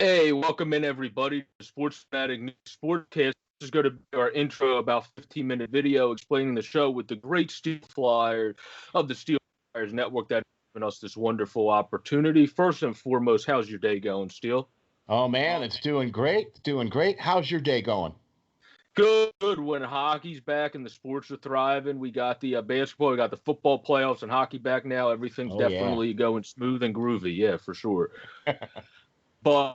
Hey, welcome in everybody to Sports Phanatic News Sportcast. This is going to be our intro, about 15-minute video explaining the show with the great SteelFlyers of the SteelFlyers network that has given us this wonderful opportunity. First and foremost, how's your day going, Steel? Oh man, it's doing great. It's doing great. How's your day going? Good. When hockey's back and the sports are thriving, we got the basketball, we got the football playoffs, and hockey back now. Everything's Oh yeah. definitely going smooth and groovy. Yeah, for sure. But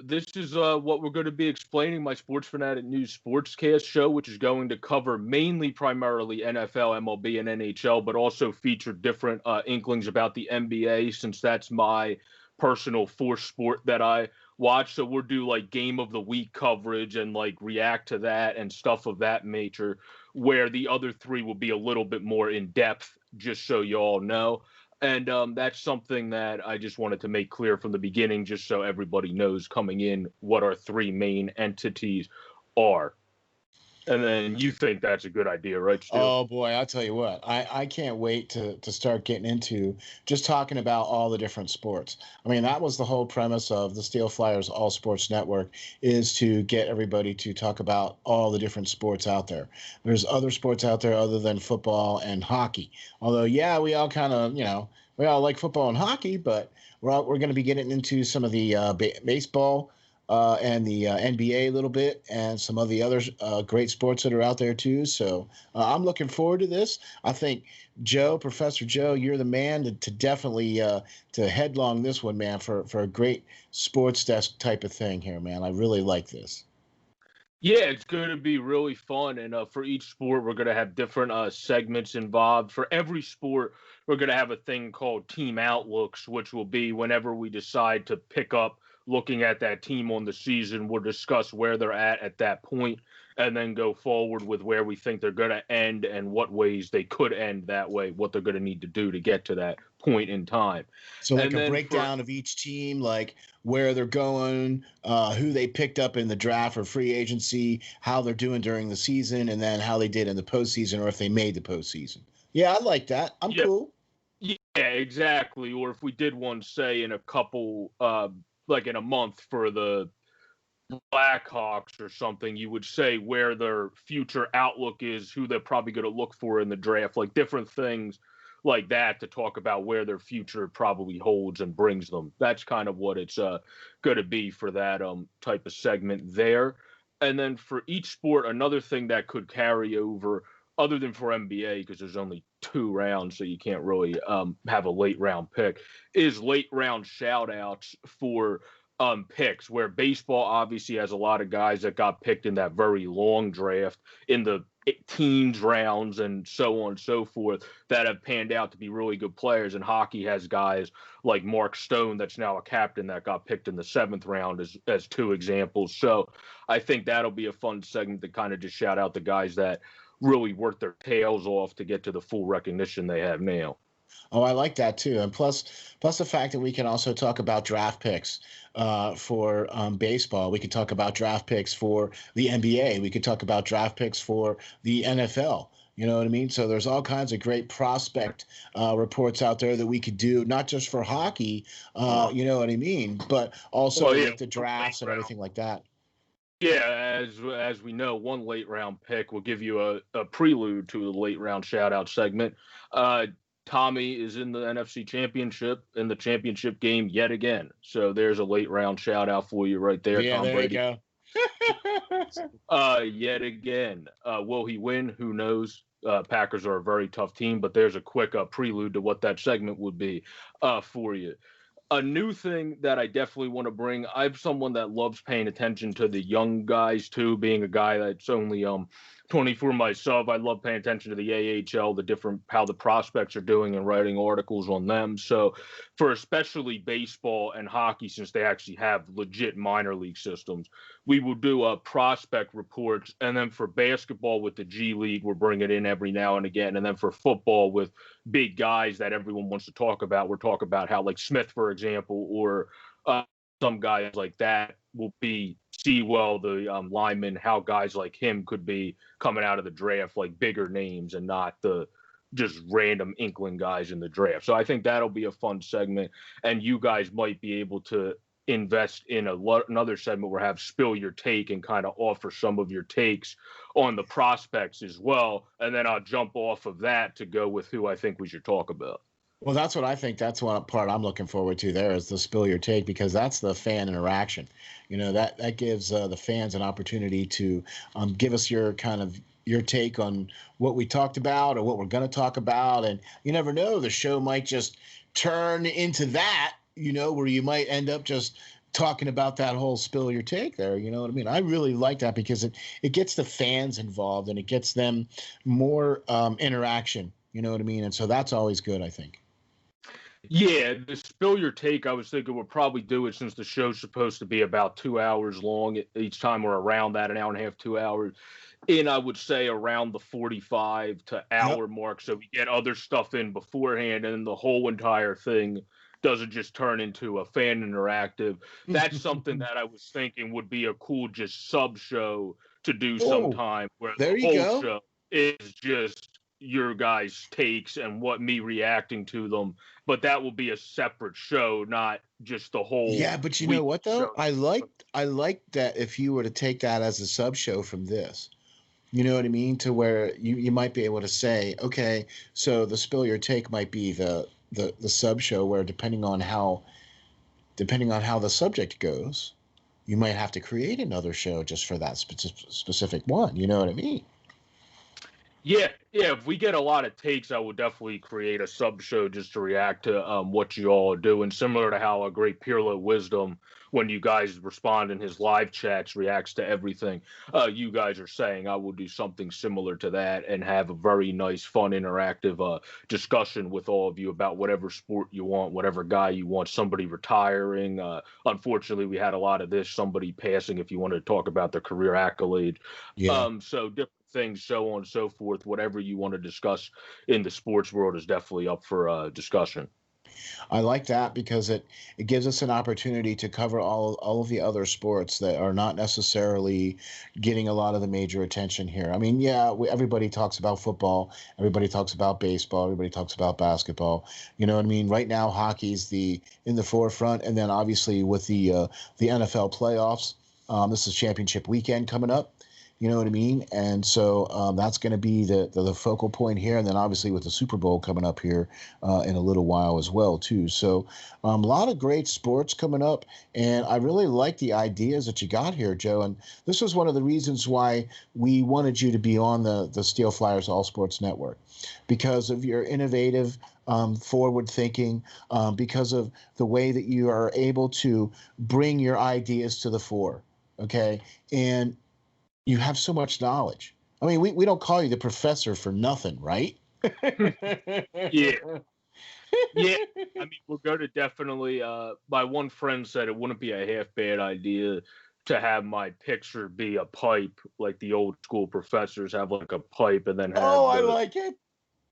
this is what we're going to be explaining, my Sports Fanatic News Sportscast show, which is going to cover mainly primarily NFL, MLB, and NHL, but also feature different inklings about the NBA, since that's my personal fourth sport that I watch. So we'll do like game of the week coverage and like react to that and stuff of that nature, where the other three will be a little bit more in depth, just so you all know. And that's something that I just wanted to make clear from the beginning, just so everybody knows coming in what our three main entities are. And then you think that's a good idea, right, Stu? Oh boy, I'll tell you what. I can't wait to start getting into just talking about all the different sports. I mean, that was the whole premise of the Steel Flyers All Sports Network, is to get everybody to talk about all the different sports out there. There's other sports out there other than football and hockey. Although, yeah, we all kind of, we all like football and hockey, but we're going to be getting into some of the baseball and the NBA a little bit, and some of the other great sports that are out there too. So I'm looking forward to this. I think Professor Joe, you're the man to definitely to headlong this one, man, for a great sports desk type of thing here, man. I really like this. Yeah, it's going to be really fun. And for each sport, we're going to have different segments involved. For every sport, we're going to have a thing called Team Outlooks, which will be whenever we decide to pick up looking at that team on the season, we'll discuss where they're at that point, and then go forward with where we think they're going to end and what ways they could end that way, what they're going to need to do to get to that point in time. So like And a then for breakdown of each team, like where they're going, who they picked up in the draft or free agency, how they're doing during the season, and then how they did in the postseason, or if they made the postseason. Yeah, I like that. I'm yeah, cool. yeah, exactly. Or if we did one, say in a couple, like in a month for the Blackhawks or something, you would say where their future outlook is, who they're probably going to look for in the draft, like different things like that to talk about where their future probably holds and brings them. That's kind of what it's going to be for that type of segment there. And then for each sport, another thing that could carry over, other than for NBA, because there's only 2 rounds, so you can't really have a late round pick, is late round shout outs for picks, where baseball obviously has a lot of guys that got picked in that very long draft in the teens rounds and so on and so forth that have panned out to be really good players. And hockey has guys like Mark Stone, that's now a captain, that got picked in the 7th round, as two examples. So I think that'll be a fun segment to kind of just shout out the guys that really worked their tails off to get to the full recognition they have now. Oh, I like that too. And plus the fact that we can also talk about draft picks for baseball. We could talk about draft picks for the NBA. We could talk about draft picks for the NFL. You know what I mean? So there's all kinds of great prospect reports out there that we could do, not just for hockey, you know what I mean, but Well, also yeah, with the drafts and everything like that. yeah, as we know, one late round pick will give you a prelude to the late round shout out segment. Uh, Tommy is in the NFC Championship in the championship game yet again. So there's a late round shout out for you right there, Yeah, Tom there you Brady. go. Yet again. Will he win? Who knows? Packers are a very tough team, but there's a quick prelude to what that segment would be for you. A new thing that I definitely want to bring. I'm someone that loves paying attention to the young guys too, being a guy that's only 24 myself. I love paying attention to the AHL, the different how the prospects are doing and writing articles on them. So for especially baseball and hockey, since they actually have legit minor league systems, we will do prospect reports. And then for basketball with the G League, we're bringing it in every now and again. And then for football with big guys that everyone wants to talk about, we're talking about how, like Smith, for example, or some guys like that will be Sewell, the lineman, how guys like him could be coming out of the draft, like bigger names and not the just random inkling guys in the draft. So I think that'll be a fun segment, and you guys might be able to invest in another segment where have spill your take and kind of offer some of your takes on the prospects as well. And then I'll jump off of that to go with who I think we should talk about. Well, that's what I think. That's one part I'm looking forward to. There is the spill your take, because that's the fan interaction. That gives the fans an opportunity to give us your take on what we talked about or what we're going to talk about. And you never know, the show might just turn into that. Where you might end up just talking about that whole spill your take there. You know what I mean? I really like that because it gets the fans involved and it gets them more interaction. You know what I mean? And so that's always good, I think. Yeah, the spill your take, I was thinking we'll probably do it since the show's supposed to be about 2 hours long each time, or around that, an hour and a half, 2 hours. And I would say around the 45 to hour mark, so we get other stuff in beforehand, and the whole entire thing doesn't just turn into a fan interactive. That's something that I was thinking would be a cool just sub show to do sometime, where the whole show is just your guys' takes and what me reacting to them, but that will be a separate show, not just the whole. Yeah, but you know what though? I like that if you were to take that as a sub show from this. You know what I mean? To where you might be able to say, okay, so the spill your take might be the sub show, where depending on how the subject goes, you might have to create another show just for that specific one. You know what I mean? Yeah. If we get a lot of takes, I will definitely create a sub show just to react to what you all are doing. Similar to how a great Peerless Wisdom, when you guys respond in his live chats, reacts to everything you guys are saying. I will do something similar to that and have a very nice, fun, interactive discussion with all of you about whatever sport you want, whatever guy you want, somebody retiring. Unfortunately, we had a lot of this, somebody passing, if you want to talk about their career accolade. Yeah. So different things, so on and so forth. Whatever you want to discuss in the sports world is definitely up for discussion. I like that because it gives us an opportunity to cover all of the other sports that are not necessarily getting a lot of the major attention here. I mean, yeah, everybody talks about football, everybody talks about baseball, everybody talks about basketball. You know what I mean? Right now, hockey's in the forefront, and then obviously with the NFL playoffs, this is championship weekend coming up. You know what I mean? And so that's going to be the focal point here. And then obviously with the Super Bowl coming up here in a little while as well, too. So a lot of great sports coming up. And I really like the ideas that you got here, Joe. And this was one of the reasons why we wanted you to be on the SteelFlyers All Sports Network, because of your innovative, forward thinking, because of the way that you are able to bring your ideas to the fore. Okay. And you have so much knowledge. I mean, we don't call you the professor for nothing, right? Yeah. Yeah. I mean, we're going to definitely, my one friend said it wouldn't be a half bad idea to have my picture be a pipe, like the old school professors have, like a pipe, and then have I like it.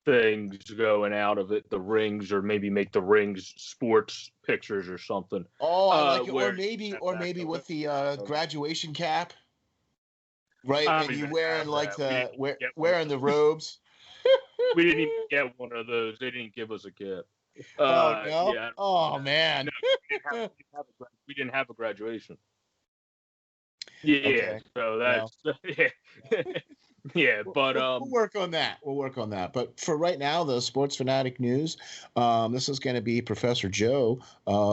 Things going out of it, the rings, or maybe make the rings sports pictures or something. Oh, I like it. Or maybe with the graduation cap. Right, and you wearing like wearing the robes. We didn't even get one of those. They didn't give us a kit. Oh no! Yeah. Oh man! No, we didn't have a graduation. Yeah, okay. So that's yeah. Yeah, but we'll work on that. We'll work on that. But for right now, the Sports Phanatic News, this is going to be Professor Joe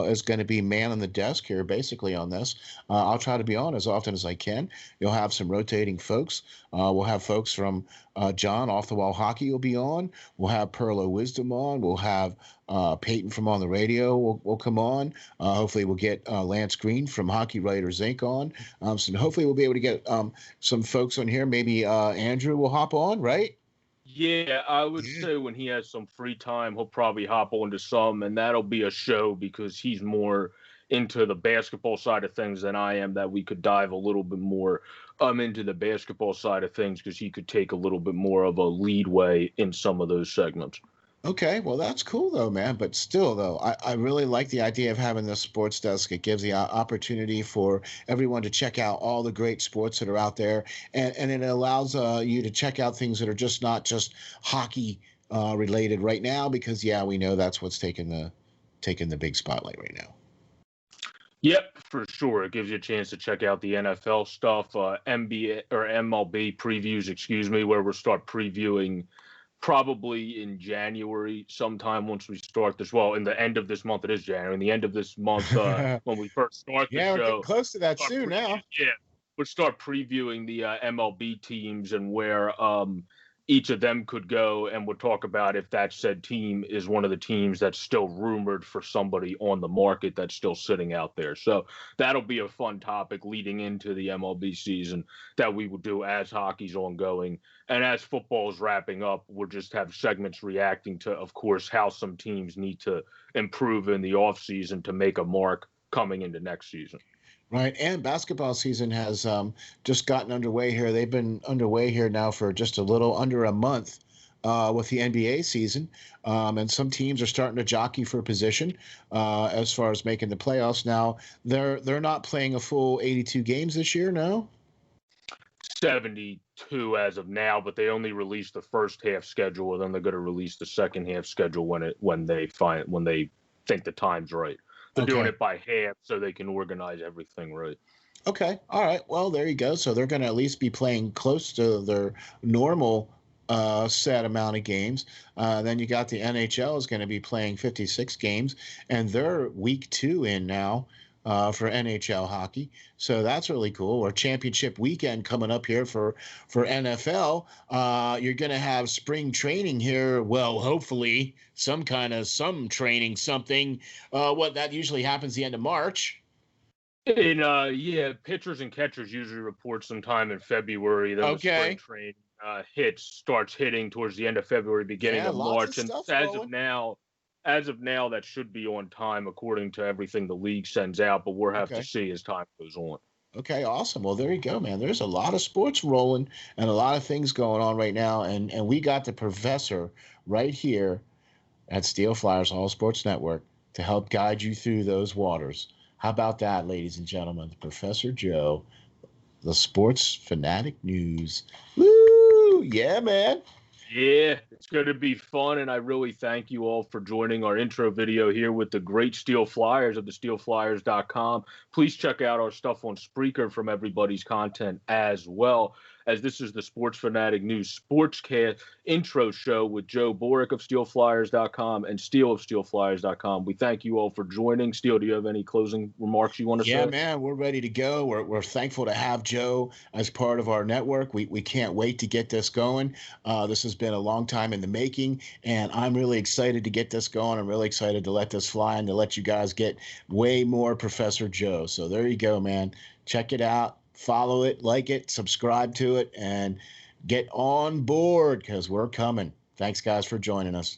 is going to be man on the desk here, basically on this. I'll try to be on as often as I can. You'll have some rotating folks. We'll have folks from John Off the Wall Hockey will be on. We'll have Pearl of Wisdom on. We'll have Peyton from On the Radio will come on. Hopefully we'll get Lance Green from Hockey Writers Inc. on. So hopefully we'll be able to get some folks on here. Maybe Andrew will hop on, right? Yeah, I would say when he has some free time, he'll probably hop on to some, and that'll be a show because he's more into the basketball side of things than I am, that we could dive a little bit more into the basketball side of things because he could take a little bit more of a leadway in some of those segments. Okay, well, that's cool, though, man. But still, though, I really like the idea of having this sports desk. It gives the opportunity for everyone to check out all the great sports that are out there. And it allows you to check out things that are just not just hockey related right now, because, yeah, we know that's what's taking the big spotlight right now. Yep, for sure. It gives you a chance to check out the NFL stuff, NBA or MLB previews, excuse me, where we'll start previewing probably in January sometime once we start this. Well, in the end of this month, it is January. In the end of this month, when we first start the Yeah, we're getting show, close to that start soon now. yeah, we'll start previewing the MLB teams and where each of them could go, and we'll talk about if that said team is one of the teams that's still rumored for somebody on the market that's still sitting out there. So that'll be a fun topic leading into the MLB season that we will do as hockey's ongoing. And as football's wrapping up, we'll just have segments reacting to, of course, how some teams need to improve in the offseason to make a mark coming into next season. Right, and basketball season has just gotten underway here. They've been underway here now for just a little under a month with the NBA season, and some teams are starting to jockey for position as far as making the playoffs. Now they're not playing a full 82 games this year, no. 72 as of now, but they only released the first half schedule, and then they're going to release the second half schedule when they think the time's right. They're doing it by half so they can organize everything right. Okay. All right. Well, there you go. So they're going to at least be playing close to their normal set amount of games. Then you got the NHL is going to be playing 56 games, and they're week 2 in now for NHL hockey. So that's really cool. Or championship weekend coming up here for NFL. You're going to have spring training here. Well, hopefully some training, something. What that usually happens the end of March. And yeah, pitchers and catchers usually report sometime in February. Then the spring training starts hitting towards the end of February, beginning of March. And as of now, that should be on time according to everything the league sends out. But we'll have to see as time goes on. Okay, awesome. Well, there you go, man. There's a lot of sports rolling and a lot of things going on right now, and we got the professor right here at SteelFlyers All Sports Network to help guide you through those waters. How about that, ladies and gentlemen? Professor Joe, the Sports Phanatic News. Woo! Yeah, man. Yeah, it's going to be fun, and I really thank you all for joining our intro video here with the great SteelFlyers of the SteelFlyers.com. Please check out our stuff on Spreaker from everybody's content as well, as this is the Sports Phanatic News Sportscast intro show with Joe Borek of SteelFlyers.com and Steel of SteelFlyers.com. We thank you all for joining. Steel, do you have any closing remarks you want to say? Yeah, man, we're ready to go. We're thankful to have Joe as part of our network. We can't wait to get this going. This has been a long time in the making, and I'm really excited to get this going. I'm really excited to let this fly and to let you guys get way more Professor Joe. So there you go, man. Check it out. Follow it, like it, subscribe to it, and get on board because we're coming. Thanks, guys, for joining us.